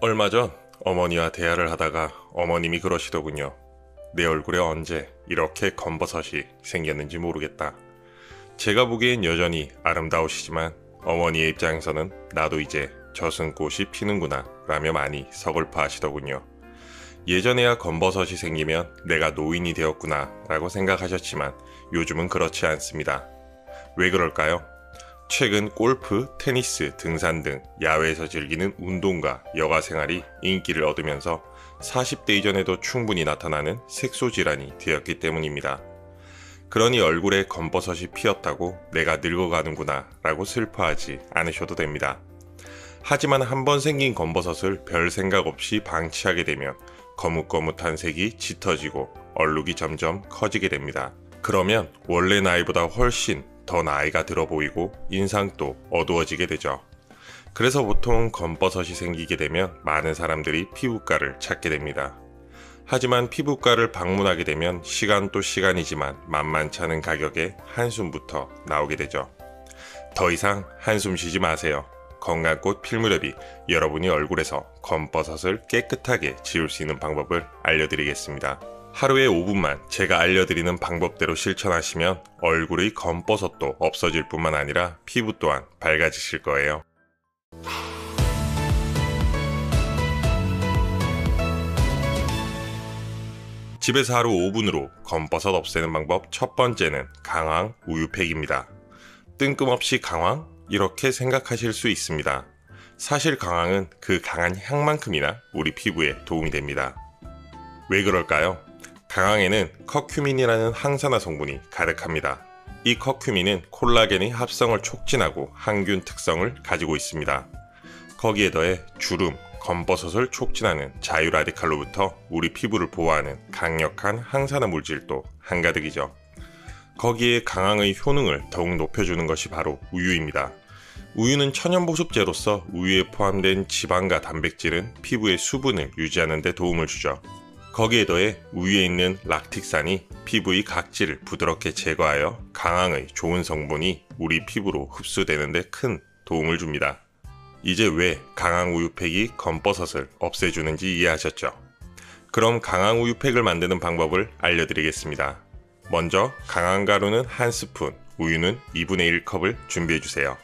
얼마 전 어머니와 대화를 하다가 어머님이 그러시더군요. 내 얼굴에 언제 이렇게 검버섯이 생겼는지 모르겠다. 제가 보기엔 여전히 아름다우시지만 어머니의 입장에서는 나도 이제 젖은꽃이 피는구나 라며 많이 서글퍼 하시더군요. 예전에야 검버섯이 생기면 내가 노인이 되었구나 라고 생각하셨지만 요즘은 그렇지 않습니다. 왜 그럴까요? 최근 골프, 테니스, 등산 등 야외에서 즐기는 운동과 여가 생활이 인기를 얻으면서 40대 이전에도 충분히 나타나는 색소질환이 되었기 때문입니다. 그러니 얼굴에 검버섯이 피었다고 내가 늙어가는구나 라고 슬퍼하지 않으셔도 됩니다. 하지만 한번 생긴 검버섯을 별 생각 없이 방치하게 되면 거뭇거뭇한 색이 짙어지고 얼룩이 점점 커지게 됩니다. 그러면 원래 나이보다 훨씬 더 나이가 들어 보이고 인상도 어두워지게 되죠. 그래서 보통 검버섯이 생기게 되면 많은 사람들이 피부과를 찾게 됩니다. 하지만 피부과를 방문하게 되면 시간도 시간이지만 만만치 않은 가격에 한숨부터 나오게 되죠. 더 이상 한숨 쉬지 마세요. 건강꽃 필무렵이 여러분이 얼굴에서 검버섯을 깨끗하게 지울 수 있는 방법을 알려드리겠습니다. 하루에 5분만 제가 알려드리는 방법대로 실천하시면 얼굴의 검버섯도 없어질 뿐만 아니라 피부 또한 밝아지실 거예요. 집에서 하루 5분으로 검버섯 없애는 방법 첫 번째는 강황 우유팩입니다. 뜬금없이 강황? 이렇게 생각하실 수 있습니다. 사실 강황은 그 강한 향만큼이나 우리 피부에 도움이 됩니다. 왜 그럴까요? 강황에는 커큐민이라는 항산화 성분이 가득합니다. 이 커큐민은 콜라겐의 합성을 촉진하고 항균 특성을 가지고 있습니다. 거기에 더해 주름, 검버섯을 촉진하는 자유라디칼로부터 우리 피부를 보호하는 강력한 항산화 물질도 한가득이죠. 거기에 강황의 효능을 더욱 높여주는 것이 바로 우유입니다. 우유는 천연보습제로서 우유에 포함된 지방과 단백질은 피부의 수분을 유지하는 데 도움을 주죠. 거기에 더해 우유에 있는 락틱산이 피부의 각질을 부드럽게 제거하여 강황의 좋은 성분이 우리 피부로 흡수되는 데 큰 도움을 줍니다. 이제 왜 강황 우유팩이 검버섯을 없애주는지 이해하셨죠? 그럼 강황 우유팩을 만드는 방법을 알려드리겠습니다. 먼저 강황 가루는 1스푼, 우유는 2분의 1컵을 준비해주세요.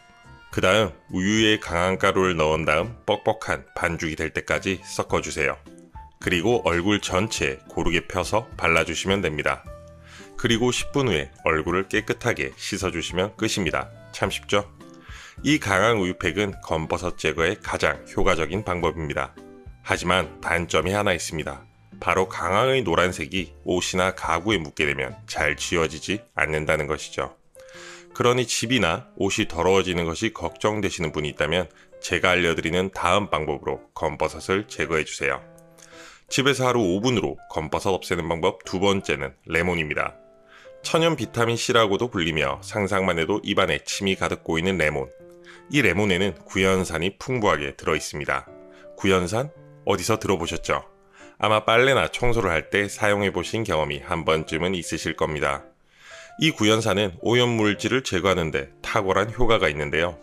그 다음 우유에 강황 가루를 넣은 다음 뻑뻑한 반죽이 될 때까지 섞어주세요. 그리고 얼굴 전체에 고르게 펴서 발라주시면 됩니다. 그리고 10분 후에 얼굴을 깨끗하게 씻어주시면 끝입니다. 참 쉽죠? 이 강황 우유팩은 검버섯 제거에 가장 효과적인 방법입니다. 하지만 단점이 하나 있습니다. 바로 강황의 노란색이 옷이나 가구에 묻게 되면 잘 지워지지 않는다는 것이죠. 그러니 집이나 옷이 더러워지는 것이 걱정되시는 분이 있다면 제가 알려드리는 다음 방법으로 검버섯을 제거해주세요. 집에서 하루 5분으로 검버섯 없애는 방법 두 번째는 레몬입니다. 천연 비타민 C라고도 불리며 상상만 해도 입안에 침이 가득 고이는 레몬. 이 레몬에는 구연산이 풍부하게 들어있습니다. 구연산? 어디서 들어보셨죠? 아마 빨래나 청소를 할 때 사용해보신 경험이 한 번쯤은 있으실 겁니다. 이 구연산은 오염물질을 제거하는 데 탁월한 효과가 있는데요.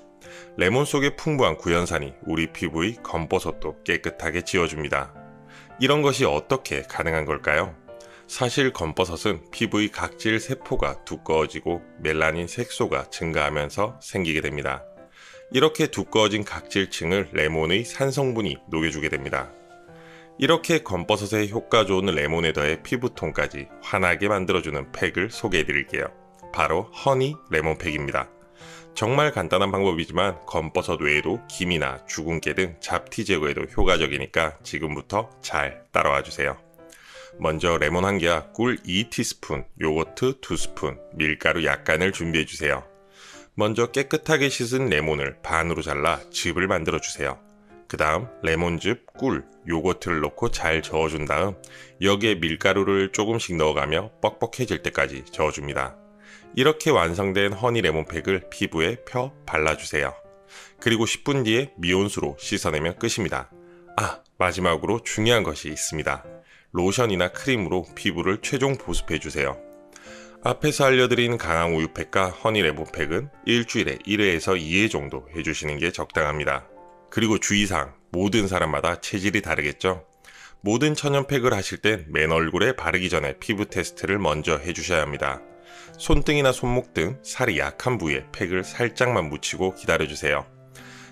레몬 속에 풍부한 구연산이 우리 피부의 검버섯도 깨끗하게 지워줍니다. 이런 것이 어떻게 가능한 걸까요? 사실 검버섯은 피부의 각질 세포가 두꺼워지고 멜라닌 색소가 증가하면서 생기게 됩니다. 이렇게 두꺼워진 각질층을 레몬의 산성분이 녹여주게 됩니다. 이렇게 검버섯의 효과 좋은 레몬에 더해 피부톤까지 환하게 만들어주는 팩을 소개해드릴게요. 바로 허니 레몬팩입니다. 정말 간단한 방법이지만 검버섯 외에도 김이나 주근깨 등 잡티 제거에도 효과적이니까 지금부터 잘 따라와 주세요. 먼저 레몬 1개와 꿀 2티스푼, 요거트 2스푼, 밀가루 약간을 준비해 주세요. 먼저 깨끗하게 씻은 레몬을 반으로 잘라 즙을 만들어 주세요. 그 다음 레몬즙, 꿀, 요거트를 넣고 잘 저어준 다음 여기에 밀가루를 조금씩 넣어가며 뻑뻑해질 때까지 저어줍니다. 이렇게 완성된 허니 레몬팩을 피부에 펴 발라주세요. 그리고 10분 뒤에 미온수로 씻어내면 끝입니다. 마지막으로 중요한 것이 있습니다. 로션이나 크림으로 피부를 최종 보습해주세요. 앞에서 알려드린 강황 우유팩과 허니 레몬팩은 일주일에 1회에서 2회 정도 해주시는 게 적당합니다. 그리고 주의사항, 모든 사람마다 체질이 다르겠죠. 모든 천연팩을 하실 땐 맨 얼굴에 바르기 전에 피부 테스트를 먼저 해주셔야 합니다. 손등이나 손목 등 살이 약한 부위에 팩을 살짝만 묻히고 기다려주세요.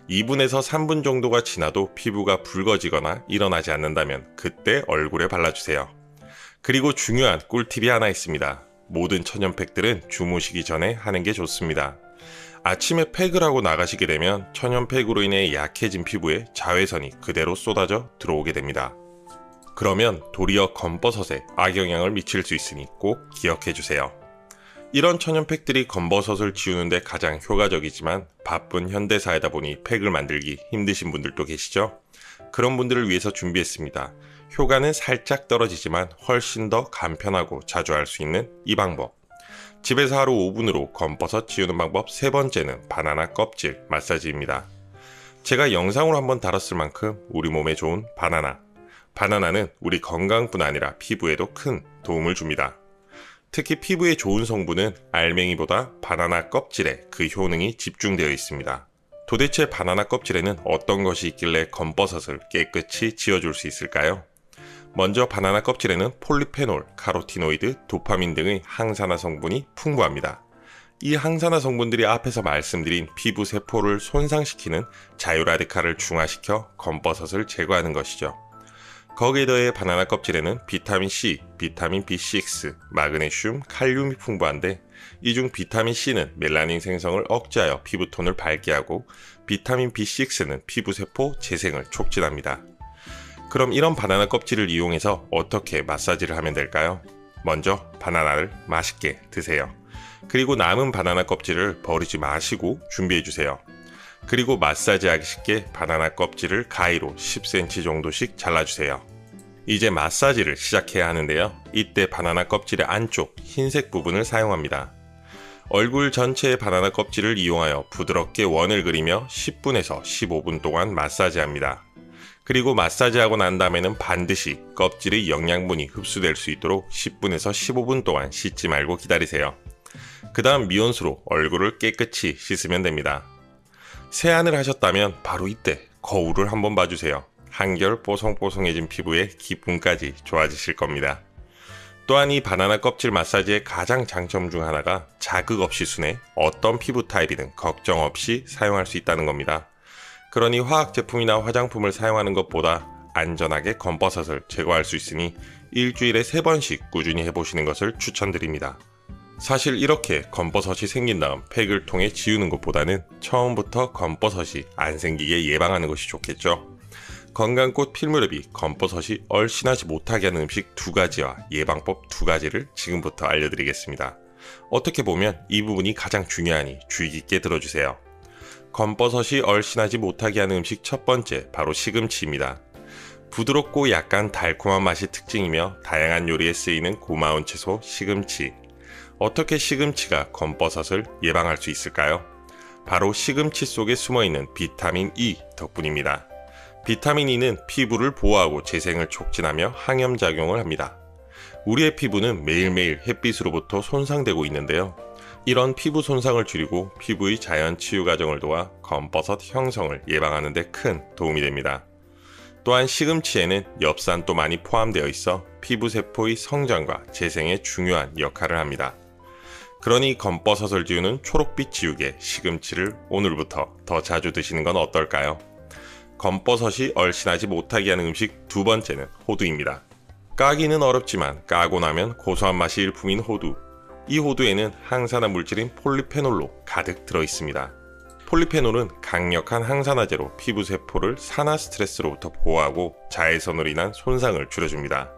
2분에서 3분 정도가 지나도 피부가 붉어지거나 일어나지 않는다면 그때 얼굴에 발라주세요. 그리고 중요한 꿀팁이 하나 있습니다. 모든 천연팩들은 주무시기 전에 하는 게 좋습니다. 아침에 팩을 하고 나가시게 되면 천연팩으로 인해 약해진 피부에 자외선이 그대로 쏟아져 들어오게 됩니다. 그러면 도리어 검버섯에 악영향을 미칠 수 있으니 꼭 기억해주세요. 이런 천연팩들이 검버섯을 지우는데 가장 효과적이지만 바쁜 현대사회다 보니 팩을 만들기 힘드신 분들도 계시죠? 그런 분들을 위해서 준비했습니다. 효과는 살짝 떨어지지만 훨씬 더 간편하고 자주 할 수 있는 이 방법. 집에서 하루 5분으로 검버섯 지우는 방법 3번째는 바나나 껍질 마사지입니다. 제가 영상으로 한번 다뤘을 만큼 우리 몸에 좋은 바나나. 바나나는 우리 건강뿐 아니라 피부에도 큰 도움을 줍니다. 특히 피부에 좋은 성분은 알맹이보다 바나나 껍질에 그 효능이 집중되어 있습니다. 도대체 바나나 껍질에는 어떤 것이 있길래 검버섯을 깨끗이 지워줄 수 있을까요? 먼저 바나나 껍질에는 폴리페놀, 카로티노이드, 도파민 등의 항산화 성분이 풍부합니다. 이 항산화 성분들이 앞에서 말씀드린 피부 세포를 손상시키는 자유라디칼을 중화시켜 검버섯을 제거하는 것이죠. 거기에 더해 바나나 껍질에는 비타민C, 비타민 B6, 마그네슘, 칼륨이 풍부한데 이 중 비타민C는 멜라닌 생성을 억제하여 피부톤을 밝게 하고 비타민 B6는 피부세포 재생을 촉진합니다. 그럼 이런 바나나 껍질을 이용해서 어떻게 마사지를 하면 될까요? 먼저 바나나를 맛있게 드세요. 그리고 남은 바나나 껍질을 버리지 마시고 준비해주세요. 그리고 마사지하기 쉽게 바나나 껍질을 가위로 10cm 정도씩 잘라주세요. 이제 마사지를 시작해야 하는데요. 이때 바나나 껍질의 안쪽 흰색 부분을 사용합니다. 얼굴 전체의 바나나 껍질을 이용하여 부드럽게 원을 그리며 10분에서 15분 동안 마사지합니다. 그리고 마사지하고 난 다음에는 반드시 껍질의 영양분이 흡수될 수 있도록 10분에서 15분 동안 씻지 말고 기다리세요. 그 다음 미온수로 얼굴을 깨끗이 씻으면 됩니다. 세안을 하셨다면 바로 이때 거울을 한번 봐주세요. 한결 뽀송뽀송해진 피부에 기분까지 좋아지실 겁니다. 또한 이 바나나 껍질 마사지의 가장 장점 중 하나가 자극 없이 순해 어떤 피부 타입이든 걱정 없이 사용할 수 있다는 겁니다. 그러니 화학 제품이나 화장품을 사용하는 것보다 안전하게 검버섯을 제거할 수 있으니 일주일에 3번씩 꾸준히 해보시는 것을 추천드립니다. 사실 이렇게 검버섯이 생긴 다음 팩을 통해 지우는 것보다는 처음부터 검버섯이 안 생기게 예방하는 것이 좋겠죠. 건강꽃 필무렵이 검버섯이 얼씬하지 못하게 하는 음식 2가지와 예방법 2가지를 지금부터 알려드리겠습니다. 어떻게 보면 이 부분이 가장 중요하니 주의 깊게 들어주세요. 검버섯이 얼씬하지 못하게 하는 음식 첫 번째, 바로 시금치입니다. 부드럽고 약간 달콤한 맛이 특징이며 다양한 요리에 쓰이는 고마운 채소 시금치. 어떻게 시금치가 검버섯을 예방할 수 있을까요? 바로 시금치 속에 숨어있는 비타민 E 덕분입니다. 비타민 E는 피부를 보호하고 재생을 촉진하며 항염작용을 합니다. 우리의 피부는 매일매일 햇빛으로부터 손상되고 있는데요. 이런 피부 손상을 줄이고 피부의 자연 치유 과정을 도와 검버섯 형성을 예방하는 데 큰 도움이 됩니다. 또한 시금치에는 엽산도 많이 포함되어 있어 피부 세포의 성장과 재생에 중요한 역할을 합니다. 그러니 검버섯을 지우는 초록빛 지우개 시금치를 오늘부터 더 자주 드시는 건 어떨까요? 검버섯이 얼씬하지 못하게 하는 음식 2번째는 호두입니다. 까기는 어렵지만 까고 나면 고소한 맛이 일품인 호두. 이 호두에는 항산화 물질인 폴리페놀로 가득 들어 있습니다. 폴리페놀은 강력한 항산화제로 피부 세포를 산화 스트레스로부터 보호하고 자외선으로 인한 손상을 줄여줍니다.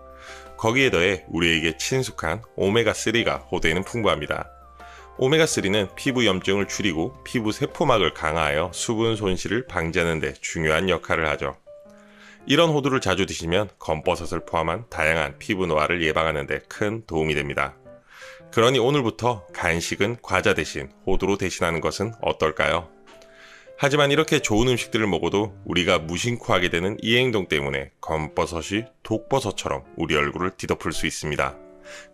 거기에 더해 우리에게 친숙한 오메가3가 호두에는 풍부합니다. 오메가3는 피부 염증을 줄이고 피부 세포막을 강화하여 수분 손실을 방지하는 데 중요한 역할을 하죠. 이런 호두를 자주 드시면 검버섯을 포함한 다양한 피부 노화를 예방하는 데 큰 도움이 됩니다. 그러니 오늘부터 간식은 과자 대신 호두로 대신하는 것은 어떨까요? 하지만 이렇게 좋은 음식들을 먹어도 우리가 무심코 하게 되는 이 행동 때문에 검버섯이 독버섯처럼 우리 얼굴을 뒤덮을 수 있습니다.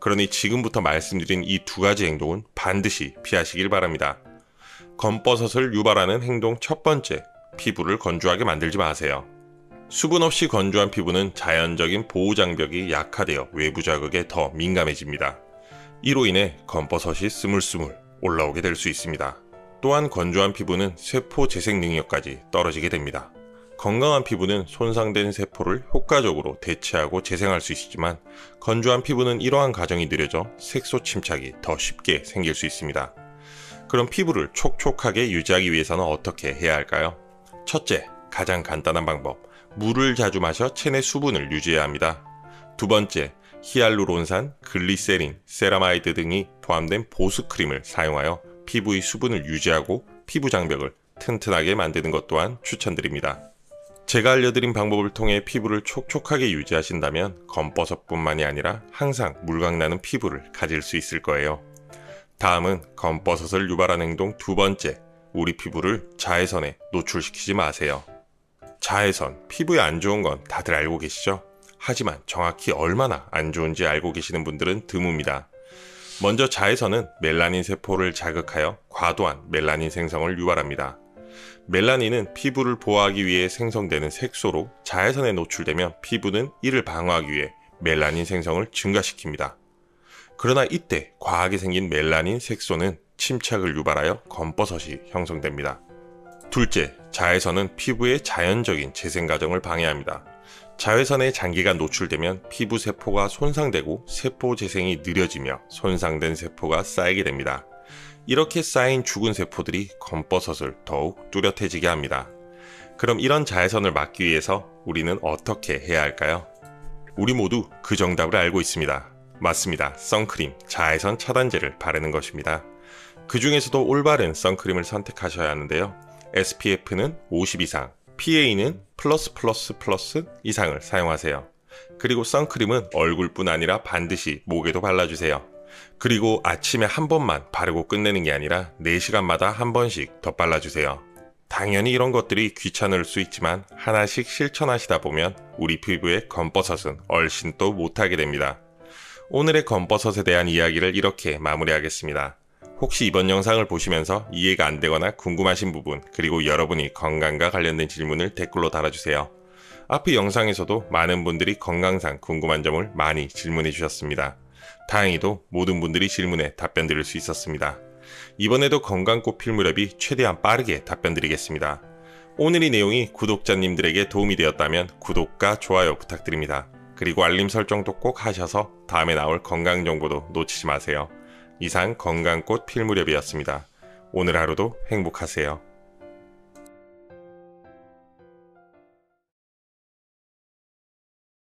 그러니 지금부터 말씀드린 이 2가지 행동은 반드시 피하시길 바랍니다. 검버섯을 유발하는 행동 첫 번째, 피부를 건조하게 만들지 마세요. 수분 없이 건조한 피부는 자연적인 보호 장벽이 약화되어 외부 자극에 더 민감해집니다. 이로 인해 검버섯이 스물스물 올라오게 될 수 있습니다. 또한 건조한 피부는 세포 재생 능력까지 떨어지게 됩니다. 건강한 피부는 손상된 세포를 효과적으로 대체하고 재생할 수 있지만 건조한 피부는 이러한 과정이 느려져 색소 침착이 더 쉽게 생길 수 있습니다. 그럼 피부를 촉촉하게 유지하기 위해서는 어떻게 해야 할까요? 첫째, 가장 간단한 방법, 물을 자주 마셔 체내 수분을 유지해야 합니다. 두 번째, 히알루론산, 글리세린, 세라마이드 등이 포함된 보습크림을 사용하여 피부의 수분을 유지하고 피부 장벽을 튼튼하게 만드는 것 또한 추천드립니다. 제가 알려드린 방법을 통해 피부를 촉촉하게 유지하신다면 검버섯뿐만이 아니라 항상 물광나는 피부를 가질 수 있을 거예요. 다음은 검버섯을 유발하는 행동 두 번째, 우리 피부를 자외선에 노출시키지 마세요. 자외선, 피부에 안 좋은 건 다들 알고 계시죠? 하지만 정확히 얼마나 안 좋은지 알고 계시는 분들은 드뭅니다. 먼저 자외선은 멜라닌 세포를 자극하여 과도한 멜라닌 생성을 유발합니다. 멜라닌은 피부를 보호하기 위해 생성되는 색소로 자외선에 노출되면 피부는 이를 방어하기 위해 멜라닌 생성을 증가시킵니다. 그러나 이때 과하게 생긴 멜라닌 색소는 침착을 유발하여 검버섯이 형성됩니다. 둘째, 자외선은 피부의 자연적인 재생 과정을 방해합니다. 자외선에 장기간 노출되면 피부 세포가 손상되고 세포 재생이 느려지며 손상된 세포가 쌓이게 됩니다. 이렇게 쌓인 죽은 세포들이 검버섯을 더욱 뚜렷해지게 합니다. 그럼 이런 자외선을 막기 위해서 우리는 어떻게 해야 할까요? 우리 모두 그 정답을 알고 있습니다. 맞습니다. 선크림, 자외선 차단제를 바르는 것입니다. 그 중에서도 올바른 선크림을 선택하셔야 하는데요. SPF는 50 이상, PA는 플러스 이상을 사용하세요. 그리고 선크림은 얼굴뿐 아니라 반드시 목에도 발라주세요. 그리고 아침에 한 번만 바르고 끝내는 게 아니라 4시간마다 한 번씩 더 발라주세요. 당연히 이런 것들이 귀찮을 수 있지만 하나씩 실천하시다 보면 우리 피부의 검버섯은 얼씬 또 못하게 됩니다. 오늘의 검버섯에 대한 이야기를 이렇게 마무리하겠습니다. 혹시 이번 영상을 보시면서 이해가 안 되거나 궁금하신 부분, 그리고 여러분이 건강과 관련된 질문을 댓글로 달아주세요. 앞의 영상에서도 많은 분들이 건강상 궁금한 점을 많이 질문해 주셨습니다. 다행히도 모든 분들이 질문에 답변 드릴 수 있었습니다. 이번에도 건강꽃 필무렵이 최대한 빠르게 답변 드리겠습니다. 오늘 이 내용이 구독자님들에게 도움이 되었다면 구독과 좋아요 부탁드립니다. 그리고 알림 설정도 꼭 하셔서 다음에 나올 건강 정보도 놓치지 마세요. 이상 건강꽃 필무렵이었습니다. 오늘 하루도 행복하세요.